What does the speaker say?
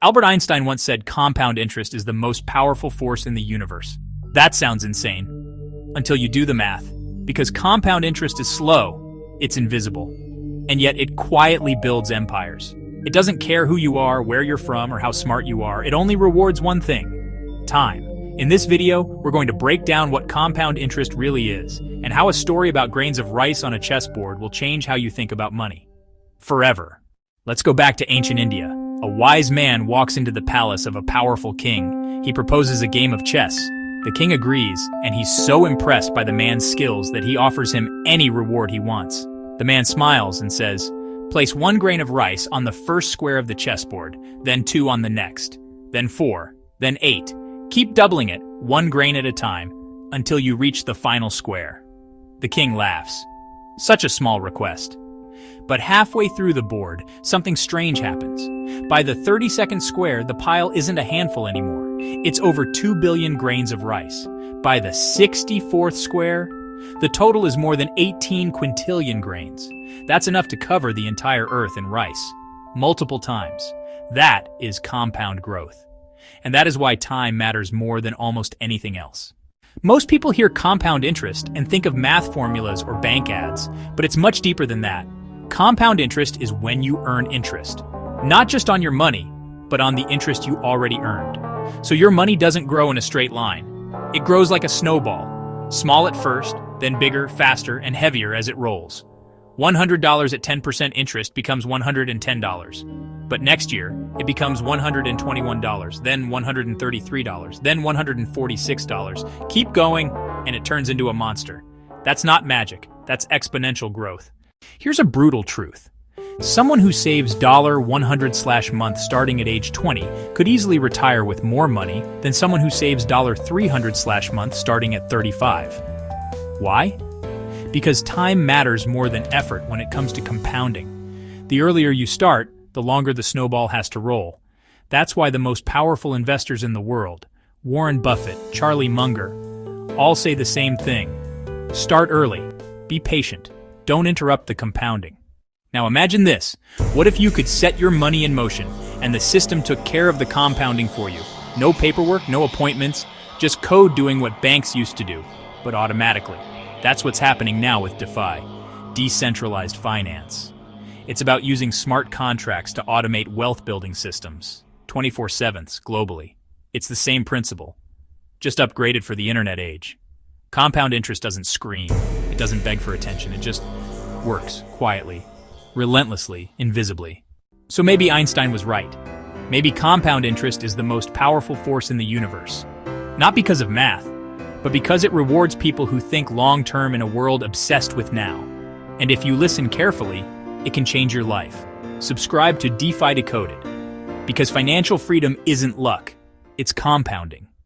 Albert Einstein once said compound interest is the most powerful force in the universe. That sounds insane. Until you do the math. Because compound interest is slow, it's invisible. And yet it quietly builds empires. It doesn't care who you are, where you're from, or how smart you are. It only rewards one thing: time. In this video, we're going to break down what compound interest really is, and how a story about grains of rice on a chessboard will change how you think about money. Forever. Let's go back to ancient India. A wise man walks into the palace of a powerful king. He proposes a game of chess. The king agrees, and he's so impressed by the man's skills that he offers him any reward he wants. The man smiles and says, "Place 1 grain of rice on the first square of the chessboard, then 2 on the next, then 4, then 8. Keep doubling it, 1 grain at a time, until you reach the final square." The king laughs. Such a small request. But halfway through the board, something strange happens. By the 32nd square, the pile isn't a handful anymore. It's over 2 billion grains of rice. By the 64th square, the total is more than 18 quintillion grains. That's enough to cover the entire earth in rice. Multiple times. That is compound growth. And that is why time matters more than almost anything else. Most people hear compound interest and think of math formulas or bank ads, but it's much deeper than that. Compound interest is when you earn interest. Not just on your money, but on the interest you already earned. So your money doesn't grow in a straight line. It grows like a snowball. Small at first, then bigger, faster, and heavier as it rolls. $100 at 10% interest becomes $110. But next year, it becomes $121, then $133, then $146. Keep going, and it turns into a monster. That's not magic. That's exponential growth. Here's a brutal truth. Someone who saves $100/month starting at age 20 could easily retire with more money than someone who saves $300/month starting at 35. Why? Because time matters more than effort when it comes to compounding. The earlier you start, the longer the snowball has to roll. That's why the most powerful investors in the world, Warren Buffett, Charlie Munger, all say the same thing. Start early. Be patient. Don't interrupt the compounding. Now imagine this. What if you could set your money in motion and the system took care of the compounding for you? No paperwork, no appointments, just code doing what banks used to do, but automatically. That's what's happening now with DeFi, decentralized finance. It's about using smart contracts to automate wealth-building systems, 24/7 globally. It's the same principle, just upgraded for the internet age. Compound interest doesn't scream, it doesn't beg for attention, it just works quietly, relentlessly, invisibly. So maybe Einstein was right. Maybe compound interest is the most powerful force in the universe. Not because of math, but because it rewards people who think long-term in a world obsessed with now. And if you listen carefully, it can change your life. Subscribe to DeFi Decoded, because financial freedom isn't luck, it's compounding.